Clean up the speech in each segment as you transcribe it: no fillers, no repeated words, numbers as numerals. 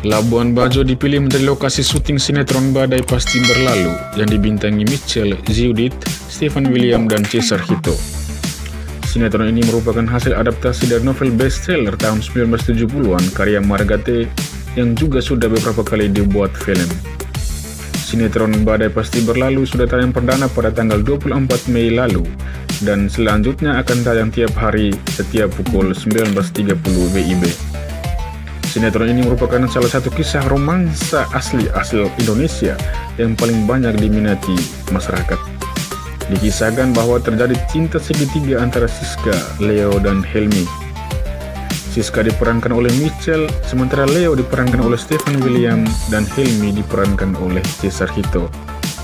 Labuan Bajo dipilih menjadi lokasi syuting sinetron Badai Pasti Berlalu yang dibintangi Mitchell, Judith, Stephen William, dan Cesar Hito. Sinetron ini merupakan hasil adaptasi dari novel bestseller tahun 1970-an karya Margate yang juga sudah beberapa kali dibuat film. Sinetron Badai Pasti Berlalu sudah tayang perdana pada tanggal 24 Mei lalu dan selanjutnya akan tayang tiap hari setiap pukul 19.30 WIB. Sinetron ini merupakan salah satu kisah romansa asli Indonesia yang paling banyak diminati masyarakat. Dikisahkan bahwa terjadi cinta segitiga antara Siska, Leo, dan Helmi. Siska diperankan oleh Mitchell, sementara Leo diperankan oleh Stephen William, dan Helmi diperankan oleh Cesar Hito.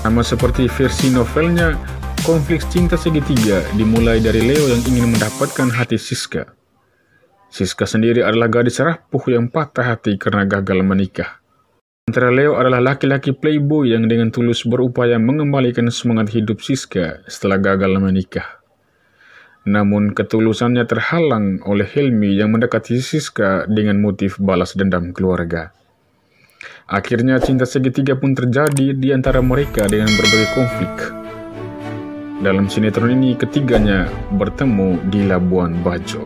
Sama seperti versi novelnya, konflik cinta segitiga dimulai dari Leo yang ingin mendapatkan hati Siska. Siska sendiri adalah gadis rapuh yang patah hati karena gagal menikah. Sementara Leo adalah laki-laki playboy yang dengan tulus berupaya mengembalikan semangat hidup Siska setelah gagal menikah. Namun ketulusannya terhalang oleh Helmi yang mendekati Siska dengan motif balas dendam keluarga. Akhirnya cinta segitiga pun terjadi di antara mereka dengan berbagai konflik. Dalam sinetron ini ketiganya bertemu di Labuan Bajo.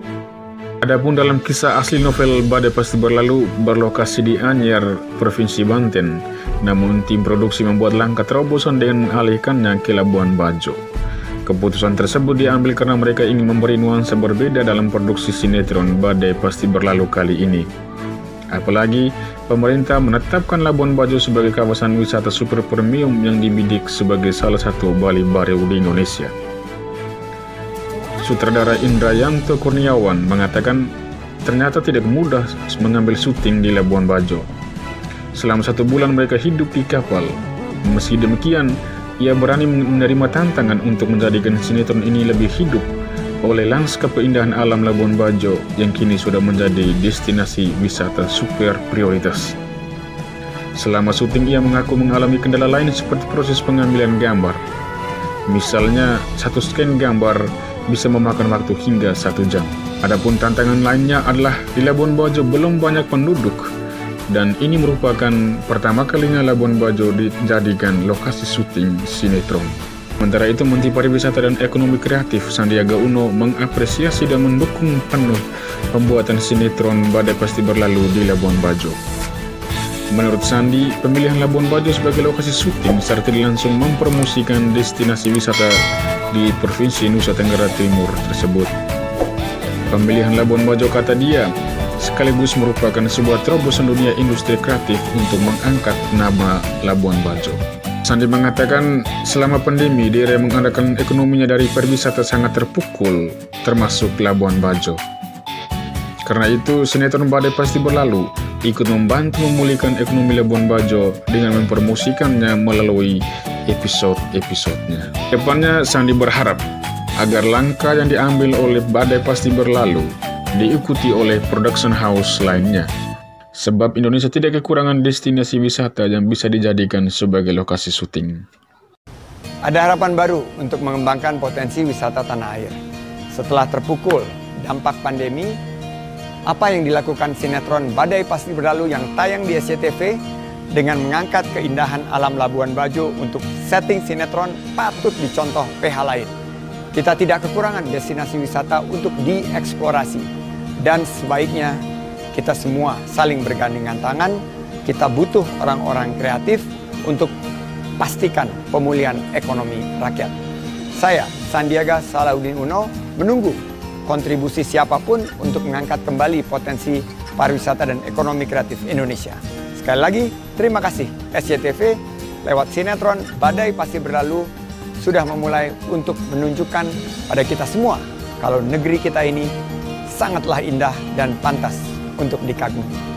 Adapun dalam kisah asli novel Badai Pasti Berlalu berlokasi di Anyer, Provinsi Banten, namun tim produksi membuat langkah terobosan dengan mengalihkannya ke Labuan Bajo. Keputusan tersebut diambil karena mereka ingin memberi nuansa berbeda dalam produksi sinetron Badai Pasti Berlalu kali ini. Apalagi, pemerintah menetapkan Labuan Bajo sebagai kawasan wisata super premium yang dibidik sebagai salah satu Bali baru di Indonesia. Sutradara Indrayanto Kurniawan mengatakan ternyata tidak mudah mengambil syuting di Labuan Bajo. Selama 1 bulan mereka hidup di kapal. Meski demikian, ia berani menerima tantangan untuk menjadikan sinetron ini lebih hidup oleh lanskap keindahan alam Labuan Bajo yang kini sudah menjadi destinasi wisata super prioritas. Selama syuting ia mengaku mengalami kendala lain seperti proses pengambilan gambar. Misalnya, satu scan gambar bisa memakan waktu hingga 1 jam. Adapun tantangan lainnya adalah di Labuan Bajo belum banyak penduduk, dan ini merupakan pertama kalinya Labuan Bajo dijadikan lokasi syuting sinetron. Sementara itu, Menteri Pariwisata dan Ekonomi Kreatif Sandiaga Uno mengapresiasi dan mendukung penuh pembuatan sinetron Badai Pasti Berlalu di Labuan Bajo. Menurut Sandi, pemilihan Labuan Bajo sebagai lokasi syuting serta langsung mempromosikan destinasi wisata di Provinsi Nusa Tenggara Timur tersebut. Pemilihan Labuan Bajo, kata dia, sekaligus merupakan sebuah terobosan dunia industri kreatif untuk mengangkat nama Labuan Bajo. Sandi mengatakan selama pandemi daerah yang mengandalkan ekonominya dari pariwisata sangat terpukul, termasuk Labuan Bajo. Karena itu, sinetron Badai Pasti Berlalu ikut membantu memulihkan ekonomi Labuan Bajo dengan mempromosikannya melalui episode-episodenya. Depannya, Sandi berharap agar langkah yang diambil oleh Badai Pasti Berlalu diikuti oleh production house lainnya. Sebab Indonesia tidak kekurangan destinasi wisata yang bisa dijadikan sebagai lokasi syuting. Ada harapan baru untuk mengembangkan potensi wisata tanah air. Setelah terpukul dampak pandemi, apa yang dilakukan sinetron Badai Pasti Berlalu yang tayang di SCTV dengan mengangkat keindahan alam Labuan Bajo untuk setting sinetron patut dicontoh PH lain. Kita tidak kekurangan destinasi wisata untuk dieksplorasi. Dan sebaiknya kita semua saling bergandengan tangan. Kita butuh orang-orang kreatif untuk pastikan pemulihan ekonomi rakyat. Saya, Sandiaga Salahuddin Uno, menunggu kontribusi siapapun untuk mengangkat kembali potensi pariwisata dan ekonomi kreatif Indonesia. Sekali lagi, terima kasih SCTV lewat sinetron Badai Pasti Berlalu sudah memulai untuk menunjukkan pada kita semua kalau negeri kita ini sangatlah indah dan pantas untuk dikagumi.